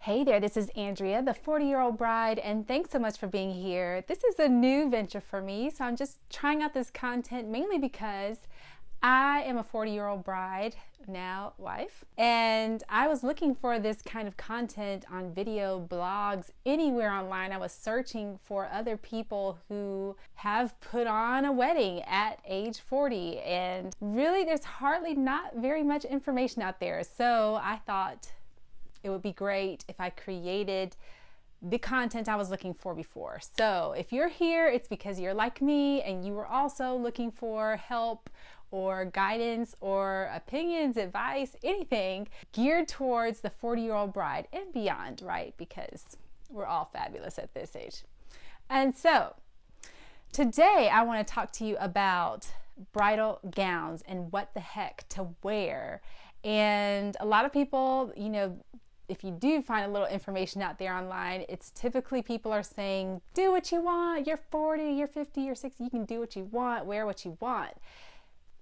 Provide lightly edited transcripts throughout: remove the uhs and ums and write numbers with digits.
Hey there, this is Andrea, the 40-year-old bride, and thanks so much for being here. This is a new venture for me, so I'm just trying out this content mainly because I am a 40-year-old bride, now wife, and I was looking for this kind of content on video, blogs, anywhere online. I was searching for other people who have put on a wedding at age 40, and really there's hardly not very much information out there, so I thought it would be great if I created the content I was looking for before. So if you're here, it's because you're like me and you were also looking for help or guidance or opinions, advice, anything geared towards the 40-year-old bride and beyond, right? Because we're all fabulous at this age. And so today I want to talk to you about bridal gowns and what the heck to wear. And a lot of people, if you do find a little information out there online, it's typically people are saying, do what you want. You're 40, you're 50, you're 60. You can do what you want, wear what you want.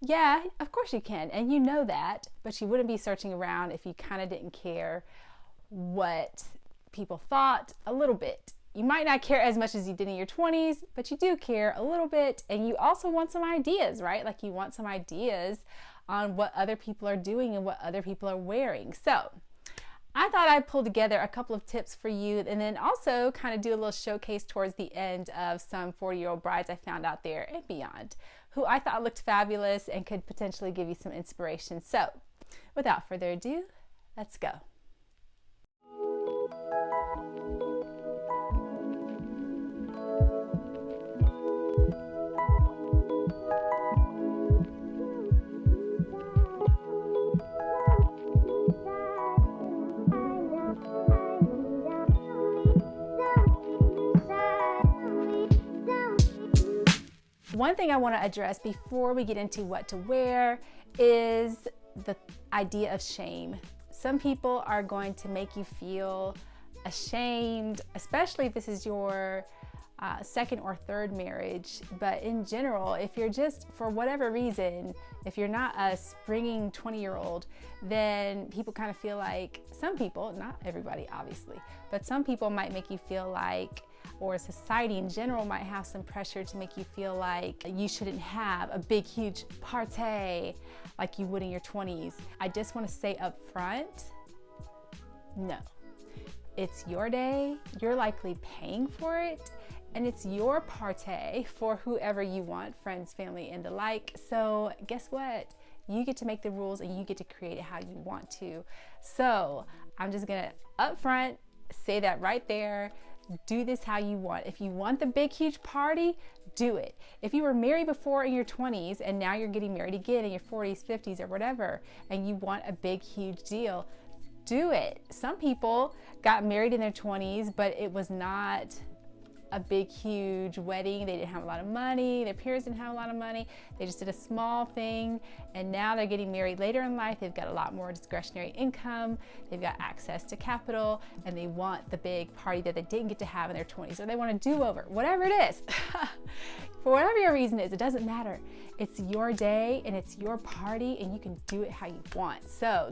Yeah, of course you can. And you know that, but you wouldn't be searching around if you kind of didn't care what people thought a little bit. You might not care as much as you did in your 20s, but you do care a little bit. And you also want some ideas, right? Like you want some ideas on what other people are doing and what other people are wearing. So I thought I'd pull together a couple of tips for you and then also kind of do a little showcase towards the end of some 40-year-old brides I found out there and beyond who I thought looked fabulous and could potentially give you some inspiration. So without further ado, let's go. One thing I want to address before we get into what to wear is the idea of shame. Some people are going to make you feel ashamed, especially if this is your second or third marriage. But in general, if you're just, for whatever reason, if you're not a springing 20-year-old, then people kind of feel like, some people, not everybody obviously, but some people might make you feel like, or society in general might have some pressure to make you feel like you shouldn't have a big, huge party like you would in your 20s. I just want to say up front, no. It's your day, you're likely paying for it, and it's your party for whoever you want, friends, family, and the like. So guess what? You get to make the rules and you get to create it how you want to. So I'm just gonna up front say that right there. Do this how you want. If you want the big, huge party, do it. If you were married before in your 20s and now you're getting married again in your 40s, 50s, or whatever, and you want a big, huge deal, do it. Some people got married in their 20s, but it was not a big, huge wedding. They didn't have a lot of money. Their parents didn't have a lot of money. They just did a small thing. And now they're getting married later in life. They've got a lot more discretionary income. They've got access to capital, and they want the big party that they didn't get to have in their 20s, or they want a do-over, whatever it is. For whatever your reason is, it doesn't matter. It's your day and it's your party, and you can do it how you want. So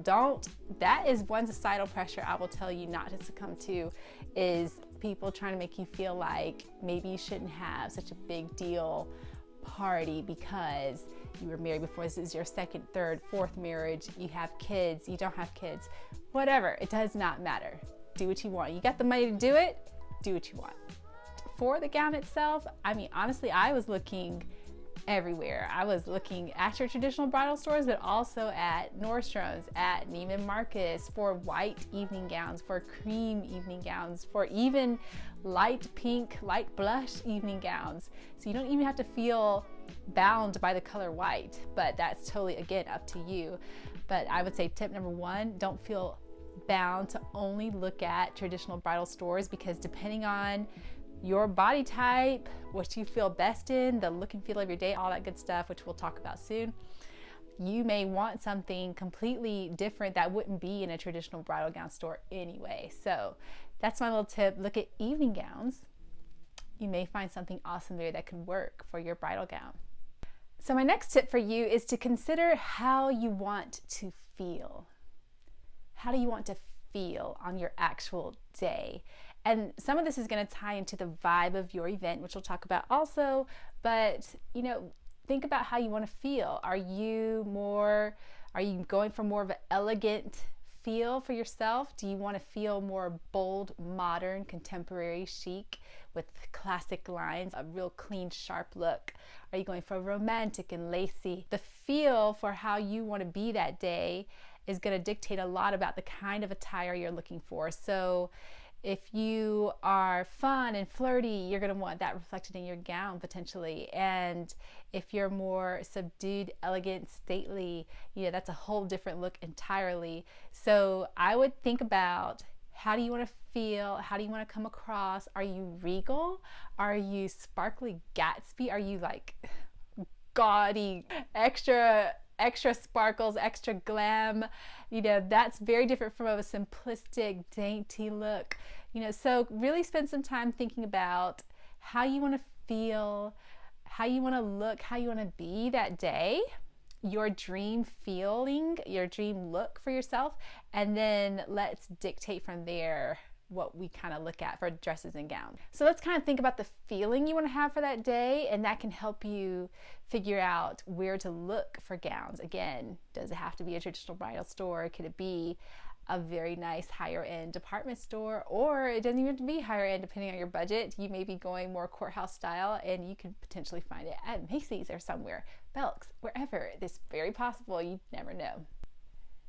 that is one societal pressure I will tell you not to succumb to, is people trying to make you feel like maybe you shouldn't have such a big deal party because you were married before. This is your second, third, fourth marriage. You have kids, you don't have kids, whatever. It does not matter. Do what you want. You got the money to do it, do what you want. For the gown itself, I mean, honestly, I was looking everywhere. I was looking at your traditional bridal stores, but also at Nordstrom's, at Neiman Marcus, for white evening gowns, for cream evening gowns, for even light pink, light blush evening gowns. So you don't even have to feel bound by the color white, but that's totally, again, up to you. But I would say tip number one, don't feel bound to only look at traditional bridal stores, because depending on your body type, what you feel best in, the look and feel of your day, all that good stuff, which we'll talk about soon, you may want something completely different that wouldn't be in a traditional bridal gown store anyway. So that's my little tip. Look at evening gowns. You may find something awesome there that could work for your bridal gown. So my next tip for you is to consider how you want to feel. How do you want to feel on your actual day. And some of this is going to tie into the vibe of your event, which we'll talk about also, but think about how you want to feel. Are you going for more of an elegant feel for yourself? Do you want to feel more bold, modern, contemporary, chic with classic lines, a real clean, sharp look? Are you going for romantic and lacy? The feel for how you want to be that day is going to dictate a lot about the kind of attire you're looking for. So if you are fun and flirty, you're going to want that reflected in your gown potentially. And if you're more subdued, elegant, stately, that's a whole different look entirely. So I would think about, how do you want to feel? How do you want to come across? Are you regal? Are you sparkly Gatsby? Are you like gaudy, extra sparkles, extra glam? That's very different from a simplistic, dainty look. So really spend some time thinking about how you want to feel, how you want to look, how you want to be that day, your dream feeling, your dream look for yourself, and then let's dictate from there what we kind of look at for dresses and gowns. So let's kind of think about the feeling you want to have for that day, and that can help you figure out where to look for gowns. Again, does it have to be a traditional bridal store? Could it be a very nice higher end department store? Or it doesn't even have to be higher end depending on your budget. You may be going more courthouse style, and you could potentially find it at Macy's or somewhere, Belk's, wherever. It's very possible. You never know.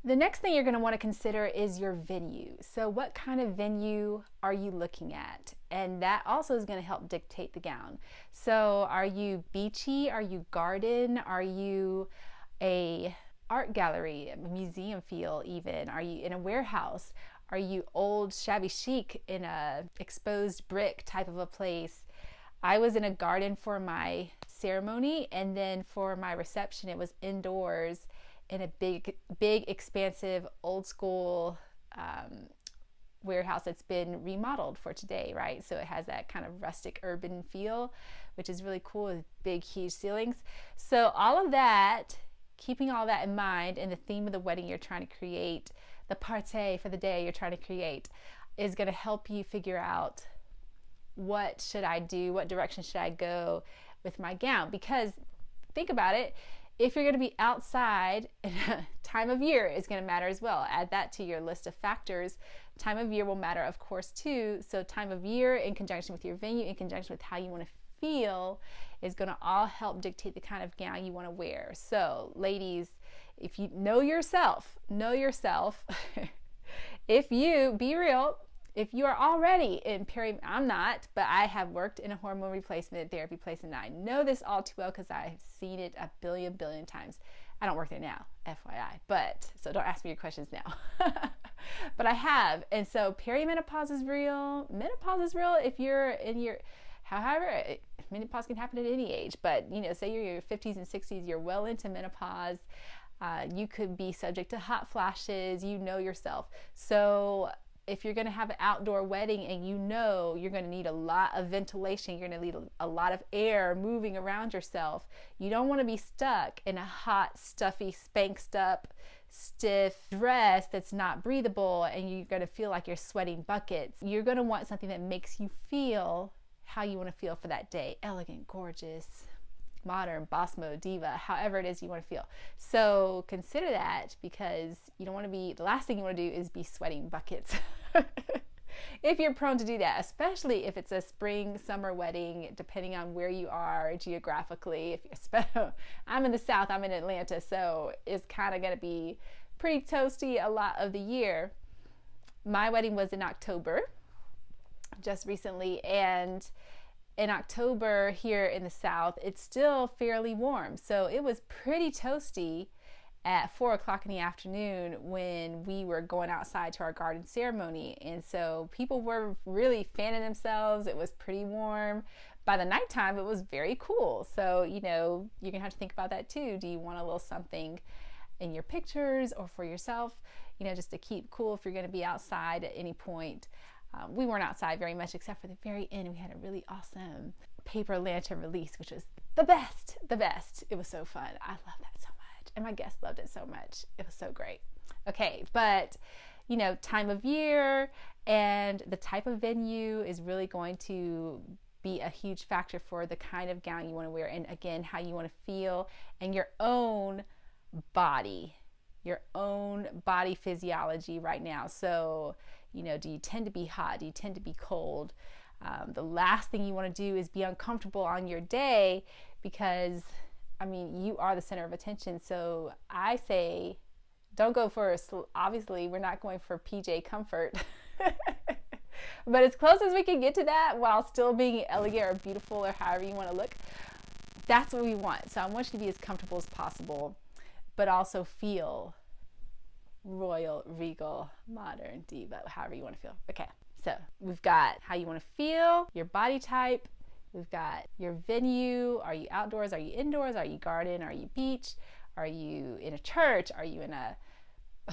The next thing you're going to want to consider is your venue. So what kind of venue are you looking at? And that also is going to help dictate the gown. So are you beachy? Are you garden? Are you a art gallery, a museum feel even? Are you in a warehouse? Are you old shabby chic in a exposed brick type of a place? I was in a garden for my ceremony, and then for my reception it was indoors in a big expansive old school warehouse that's been remodeled for today, right? So it has that kind of rustic urban feel, which is really cool, with big huge ceilings. So all of that, keeping all that in mind, and the theme of the wedding you're trying to create, the party for the day you're trying to create, is going to help you figure out, what should I do? What direction should I go with my gown? Because think about it, if you're going to be outside, time of year is going to matter as well. Add that to your list of factors. Time of year will matter, of course, too. So time of year in conjunction with your venue, in conjunction with how you want to feel, is going to all help dictate the kind of gown you want to wear. So ladies, if you know yourself, if you be real, if you are already in I'm not, but I have worked in a hormone replacement therapy place, and I know this all too well because I've seen it a billion times. I don't work there now, FYI, but so don't ask me your questions now. But I have. And so perimenopause is real. Menopause is real if you're in your, however, menopause can happen at any age, but say you're in your 50s and 60s, you're well into menopause. You could be subject to hot flashes, yourself. So if you're going to have an outdoor wedding and you're going to need a lot of ventilation, you're going to need a lot of air moving around yourself. You don't want to be stuck in a hot, stuffy, spanked up, stiff dress that's not breathable, and you're going to feel like you're sweating buckets. You're going to want something that makes you feel how you want to feel for that day. Elegant, gorgeous, modern, boss mode, diva, however it is you want to feel. So consider that, because you don't want to be, the last thing you want to do is be sweating buckets. If you're prone to do that, especially if it's a spring, summer wedding, depending on where you are geographically. I'm in the South, I'm in Atlanta, so it's kind of going to be pretty toasty a lot of the year. My wedding was in October, just recently, and in October here in the South, it's still fairly warm. So it was pretty toasty at 4 o'clock in the afternoon when we were going outside to our garden ceremony. And so people were really fanning themselves. It was pretty warm. By the nighttime, it was very cool. So, you're gonna have to think about that too. Do you want a little something in your pictures or for yourself, just to keep cool if you're gonna be outside at any point? We weren't outside very much, except for the very end. We had a really awesome paper lantern release, which was the best. It was so fun. I love that so much. And my guests loved it so much. It was so great. Okay, but, time of year and the type of venue is really going to be a huge factor for the kind of gown you want to wear, and again, how you want to feel and your own body physiology right now. So, do you tend to be hot? Do you tend to be cold? The last thing you want to do is be uncomfortable on your day, because you are the center of attention. So I say, don't go for, obviously we're not going for PJ comfort, but as close as we can get to that while still being elegant or beautiful or however you want to look, that's what we want. So I want you to be as comfortable as possible, but also feel royal, regal, modern, diva, however you want to feel. Okay, so we've got how you want to feel, your body type, we've got your venue. Are you outdoors? Are you indoors? Are you garden? Are you beach? Are you in a church? Are you in a, I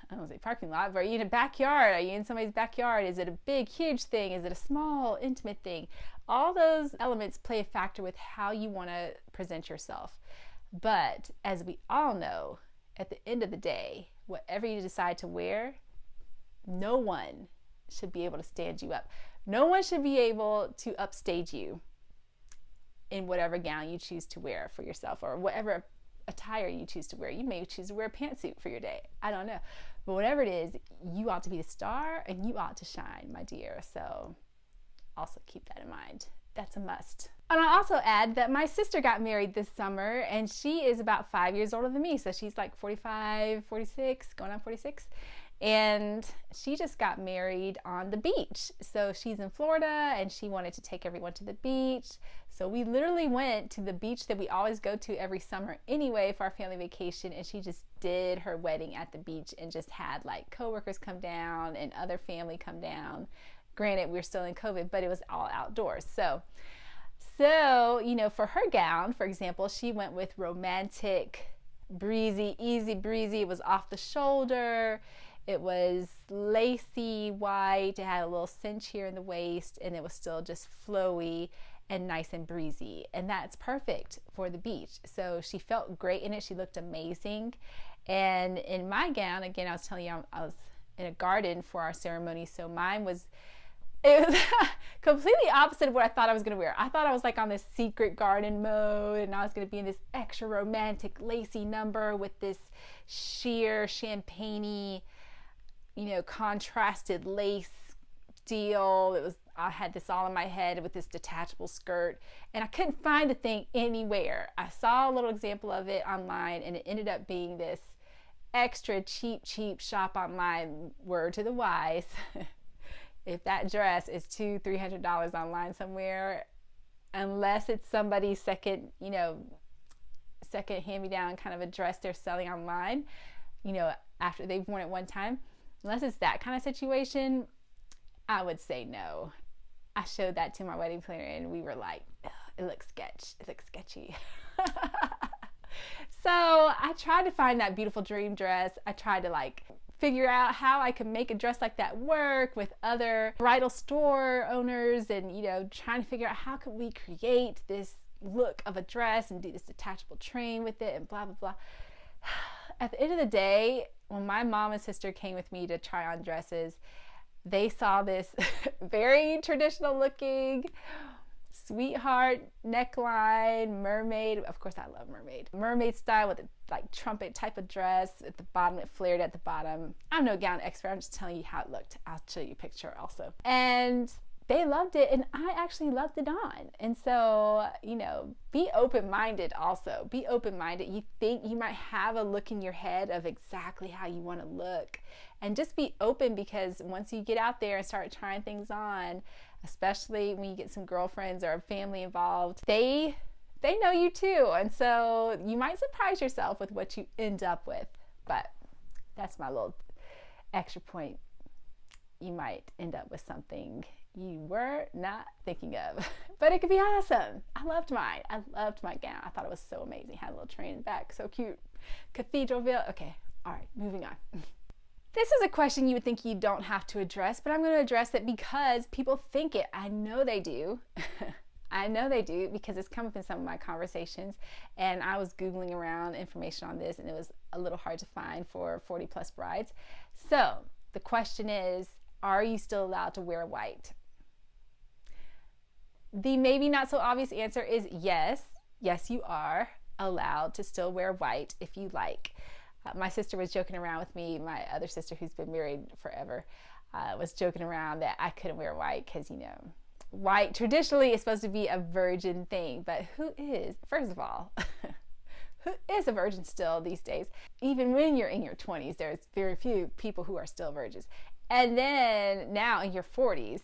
don't want to say parking lot, but are you in a backyard? Are you in somebody's backyard? Is it a big, huge thing? Is it a small, intimate thing? All those elements play a factor with how you want to present yourself. But as we all know, at the end of the day, whatever you decide to wear, no one should be able to stand you up. No one should be able to upstage you in whatever gown you choose to wear for yourself, or whatever attire you choose to wear. You may choose to wear a pantsuit for your day. I don't know. But whatever it is, you ought to be the star and you ought to shine, my dear. So also keep that in mind. That's a must. And I'll also add that my sister got married this summer, and she is about 5 years older than me. So she's like 45, 46, going on 46. And she just got married on the beach. So she's in Florida and she wanted to take everyone to the beach. So we literally went to the beach that we always go to every summer anyway for our family vacation. And she just did her wedding at the beach and just had like coworkers come down and other family come down. Granted, we're still in COVID, but it was all outdoors. So, for her gown, for example, she went with romantic, breezy, easy breezy. It was off the shoulder. It was lacy white. It had a little cinch here in the waist, and it was still just flowy and nice and breezy. And that's perfect for the beach. So she felt great in it. She looked amazing. And in my gown, again, I was telling you, I was in a garden for our ceremony. So mine was, it was completely opposite of what I thought I was going to wear. I thought I was like on this secret garden mode, and I was going to be in this extra romantic, lacy number with this sheer champagne-y, contrasted lace deal. I had this all in my head with this detachable skirt, and I couldn't find the thing anywhere. I saw a little example of it online, and it ended up being this extra cheap shop online. Word to the wise. If that dress is $200-300 online somewhere, unless it's somebody's second hand-me-down kind of a dress they're selling online, after they've worn it one time, unless it's that kind of situation, I would say no. I showed that to my wedding planner, and we were like, it looks sketchy. So I tried to find that beautiful dream dress. I tried to figure out how I could make a dress like that work with other bridal store owners, and trying to figure out how could we create this look of a dress and do this detachable train with it and blah blah blah. At the end of the day, when my mom and sister came with me to try on dresses, they saw this very traditional looking sweetheart neckline, mermaid. Of course, I love mermaid style with a trumpet type of dress at the bottom. It flared at the bottom. I'm no gown expert. I'm just telling you how it looked. I'll show you a picture also. And they loved it, and I actually loved it on. And so, be open-minded also. Be open-minded. You think you might have a look in your head of exactly how you want to look. And just be open, because once you get out there and start trying things on, especially when you get some girlfriends or family involved, they know you too. And so you might surprise yourself with what you end up with. But that's my little extra point. You might end up with something you were not thinking of, but it could be awesome. I loved mine. I loved my gown. I thought it was so amazing. Had a little train in the back, so cute. Cathedral veil. Okay, all right, moving on. This is a question you would think you don't have to address, but I'm going to address it because people think it. I know they do. I know they do, because it's come up in some of my conversations, and I was Googling around information on this, and it was a little hard to find for 40 plus brides. So The question is, are you still allowed to wear white? The maybe not so obvious answer is yes. Yes, you are allowed to still wear white if you like. My sister was joking around with me, my other sister who's been married forever, was joking around that I couldn't wear white because, white traditionally is supposed to be a virgin thing, but who is, first of all, who is a virgin still these days? Even when you're in your 20s, there's very few people who are still virgins. And then now in your 40s,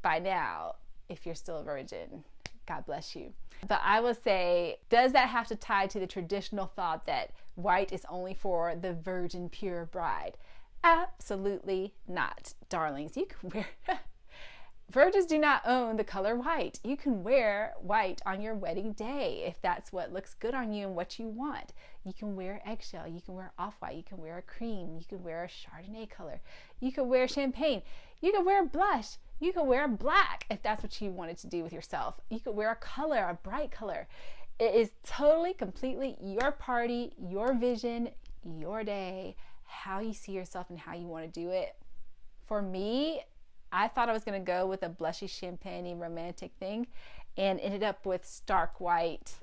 by now, if you're still a virgin, God bless you. But I will say, does that have to tie to the traditional thought that white is only for the virgin pure bride? Absolutely not, darlings. You can wear virgins do not own the color white. You can wear white on your wedding day if that's what looks good on you and what you want. You can wear eggshell, you can wear off-white, you can wear a cream, you can wear a Chardonnay color, you can wear champagne, you can wear blush, you can wear black if that's what you wanted to do with yourself. You could wear a color, a bright color. It is totally, completely your party, your vision, your day, how you see yourself and how you want to do it. For me, I thought I was going to go with a blushy champagne romantic thing and ended up with stark white,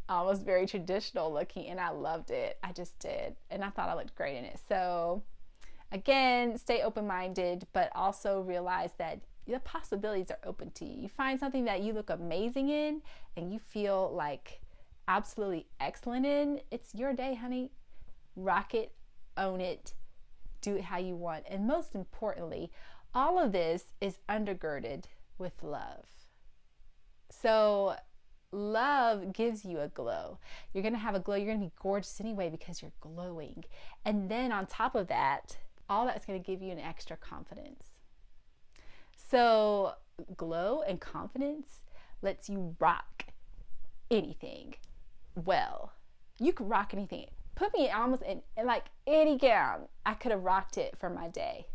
almost very traditional looking, and I loved it. I just did. And I thought I looked great in it. So again, stay open-minded, but also realize that the possibilities are open to you. You find something that you look amazing in and you feel like absolutely excellent in, it's your day, honey. Rock it, own it, do it how you want. And most importantly, all of this is undergirded with love. So love gives you a glow. You're going to have a glow. You're going to be gorgeous anyway because you're glowing. And then on top of that, all that's going to give you an extra confidence. So glow and confidence lets you rock anything well. You can rock anything. Put me almost in like any gown. I could have rocked it for my day.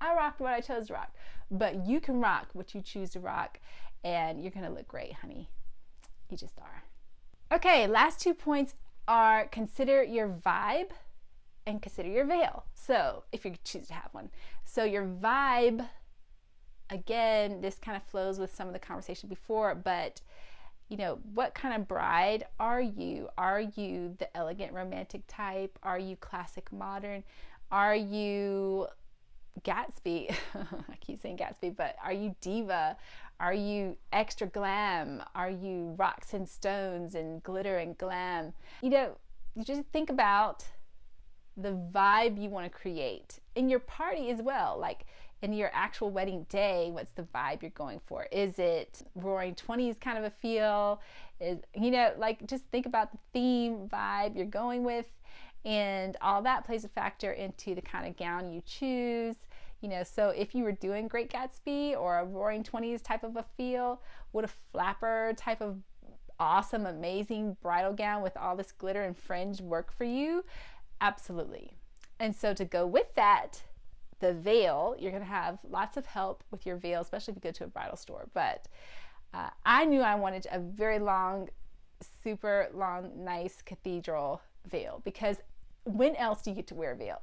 I rocked what I chose to rock. But you can rock what you choose to rock, and you're going to look great, honey. You just are. Okay, last 2 points are consider your vibe and consider your veil. So if you choose to have one. So your vibe, again, this kind of flows with some of the conversation before, but what kind of bride are you? Are you the elegant romantic type? Are you classic modern? Are you Gatsby? I keep saying Gatsby, but are you diva? Are you extra glam? Are you rocks and stones and glitter and glam? You just think about the vibe you want to create in your party as well. Like in your actual wedding day, what's the vibe you're going for? Is it roaring 20s kind of a feel? Just think about the theme vibe you're going with, and all that plays a factor into the kind of gown you choose. So if you were doing Great Gatsby or a roaring 20s type of a feel, would a flapper type of awesome, amazing bridal gown with all this glitter and fringe work for you? Absolutely. And so to go with that, the veil, you're going to have lots of help with your veil, especially if you go to a bridal store. But I knew I wanted a very long, super long, nice cathedral veil, because when else do you get to wear a veil?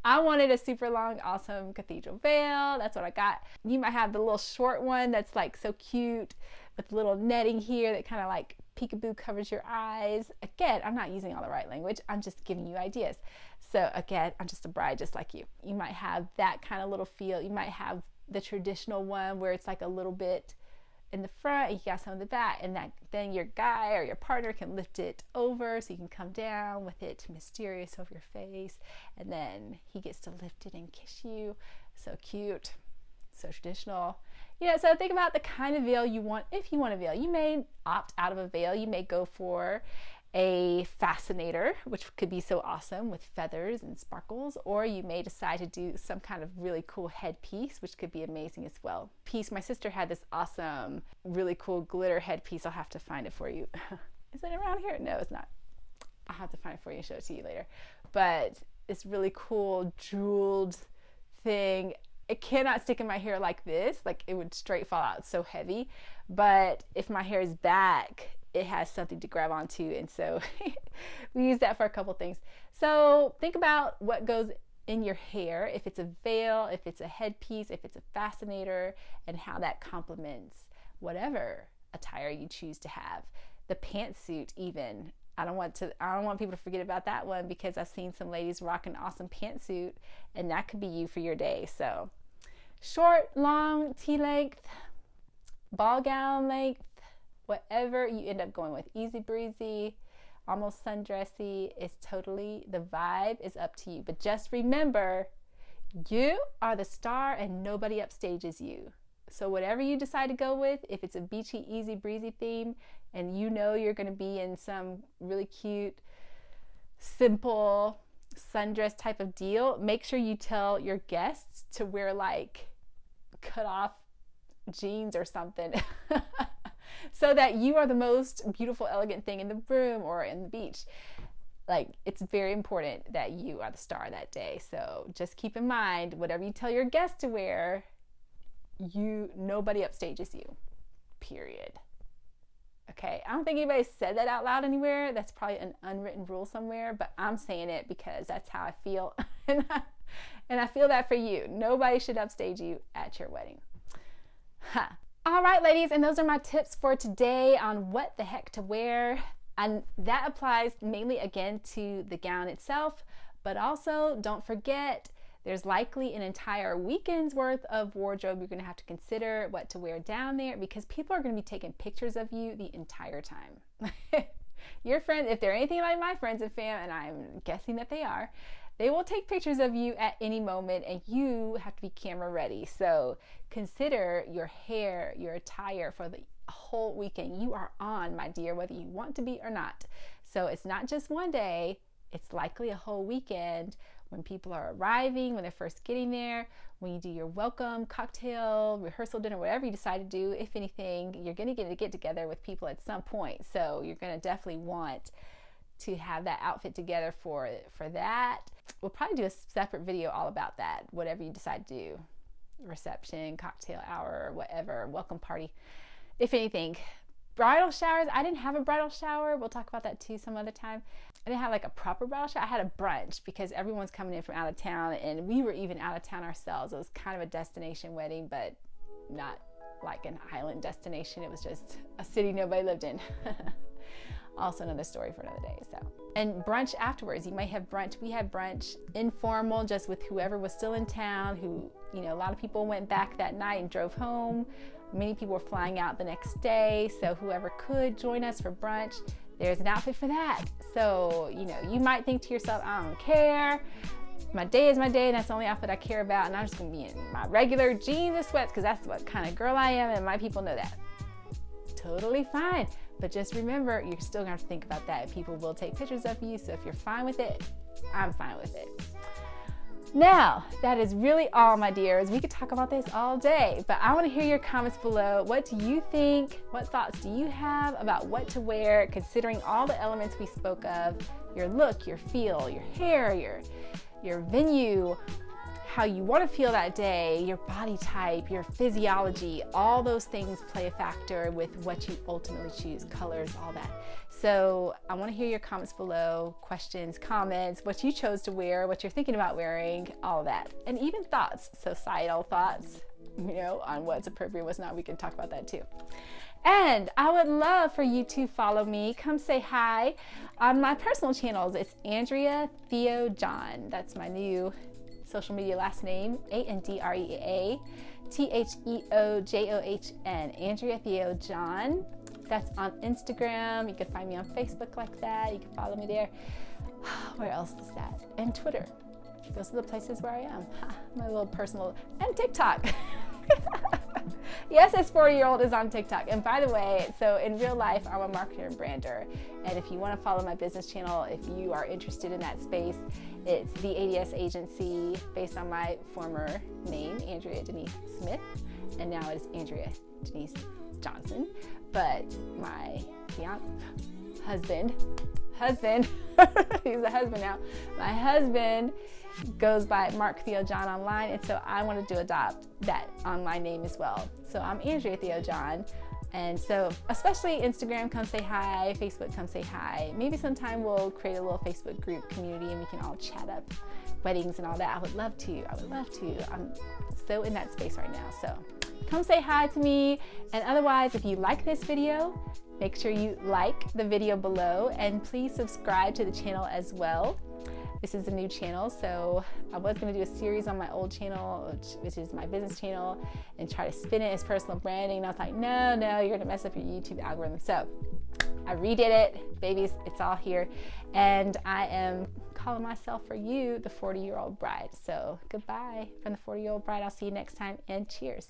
I wanted a super long, awesome cathedral veil. That's what I got. You might have the little short one that's like so cute with little netting here that kind of like peekaboo covers your eyes. Again, I'm not using all the right language. I'm just giving you ideas. So again, I'm just a bride just like you. You might have that kind of little feel. You might have the traditional one where it's like a little bit in the front and you got some in the back, and that then your guy or your partner can lift it over so you can come down with it mysterious over your face, and then he gets to lift it and kiss you. So cute, so traditional. So think about the kind of veil you want. If you want a veil, you may opt out of a veil. You may go for a fascinator, which could be so awesome with feathers and sparkles, or you may decide to do some kind of really cool headpiece, which could be amazing as well. My sister had this awesome, really cool glitter headpiece. I'll have to find it for you. Is it around here? No, it's not. I'll have to find it for you and show it to you later. But it's really cool jeweled thing. It cannot stick in my hair like this. Like it would straight fall out. It's so heavy. But if my hair is back, it has something to grab onto. And so we use that for a couple things. So think about what goes in your hair, if it's a veil, if it's a headpiece, if it's a fascinator, and how that complements whatever attire you choose to have. The pantsuit even. I don't want people to forget about that one, because I've seen some ladies rock an awesome pantsuit, and that could be you for your day. So short, long, T-length, ball gown length, whatever you end up going with. Easy breezy, almost sundressy, it's totally, the vibe is up to you. But just remember, you are the star and nobody upstages you. So whatever you decide to go with, if it's a beachy, easy breezy theme, and you know you're going to be in some really cute, simple sundress type of deal, make sure you tell your guests to wear like cut off jeans or something so that you are the most beautiful, elegant thing in the room or in the beach. Like, it's very important that you are the star that day. So just keep in mind, whatever you tell your guests to wear, nobody upstages you, period. Okay, I don't think anybody said that out loud anywhere. That's probably an unwritten rule somewhere, but I'm saying it because that's how I feel. and I feel that for you. Nobody should upstage you at your wedding. Huh. All right, ladies, and those are my tips for today on what the heck to wear. And that applies mainly, again, to the gown itself, but also don't forget, there's likely an entire weekend's worth of wardrobe you're going to have to consider what to wear down there, because people are going to be taking pictures of you the entire time. Your friends, if they're anything like my friends and fam, and I'm guessing that they are, they will take pictures of you at any moment, and you have to be camera ready. So consider your hair, your attire for the whole weekend. You are on, my dear, whether you want to be or not. So it's not just one day, it's likely a whole weekend. When people are arriving, when they're first getting there, when you do your welcome cocktail, rehearsal dinner, whatever you decide to do, if anything, you're going to get together with people at some point. So you're going to definitely want to have that outfit together for that. We'll probably do a separate video all about that, whatever you decide to do. Reception, cocktail hour, whatever, welcome party, if anything. Bridal showers, I didn't have a bridal shower. We'll talk about that too some other time. I didn't have like a proper bridal shower. I had a brunch because everyone's coming in from out of town, and we were even out of town ourselves. It was kind of a destination wedding, but not like an island destination. It was just a city nobody lived in. Also another story for another day. So, and brunch afterwards, you might have brunch. We had brunch informal, just with whoever was still in town, who, you know, a lot of people went back that night and drove home. Many people were flying out the next day. So whoever could join us for brunch, there's an outfit for that. So, you know, you might think to yourself, I don't care. My day is my day, and that's the only outfit I care about. And I'm just gonna be in my regular jeans and sweats because that's what kind of girl I am, and my people know that. Totally fine. But just remember, you're still gonna have to think about that. People will take pictures of you. So if you're fine with it, I'm fine with it. Now, that is really all, my dears. We could talk about this all day, but I want to hear your comments below. What do you think? What thoughts do you have about what to wear, considering all the elements we spoke of? Your look, your feel, your hair, your venue, how you want to feel that day, your body type, your physiology, all those things play a factor with what you ultimately choose, colors, all that. So I want to hear your comments below, questions, comments, what you chose to wear, what you're thinking about wearing, all of that. And even thoughts, societal thoughts, you know, on what's appropriate, what's not. We can talk about that too. And I would love for you to follow me. Come say hi on my personal channels. It's Andrea TheoJohn. That's my new social media last name, Andrea TheoJohn, Andrea TheoJohn. That's on Instagram. You can find me on Facebook like that. You can follow me there. Where else is that? And Twitter. Those are the places where I am. My little personal, and TikTok. Yes, this 40-year-old is on TikTok. And by the way, so in real life, I'm a marketer and brander. And if you want to follow my business channel, if you are interested in that space, it's the ADS Agency, based on my former name, Andrea Denise Smith. And now it is Andrea Denise Johnson. But my husband, he's a husband now. My husband goes by Mark TheoJohn online, and so I wanted to adopt that online name as well. So I'm Andrea TheoJohn, And so especially Instagram, come say hi, Facebook, come say hi. Maybe sometime we'll create a little Facebook group community and we can all chat up weddings and all that. I would love to. I'm so in that space right now. So come say hi to me. And otherwise, if you like this video, make sure you like the video below and please subscribe to the channel as well. This is a new channel, so I was going to do a series on my old channel, which is my business channel, and try to spin it as personal branding. And I was like, no, you're going to mess up your YouTube algorithm. So I redid it, babies, it's all here. And I am calling myself for you the 40-year-old bride. So goodbye from the 40-year-old bride. I'll see you next time, and cheers.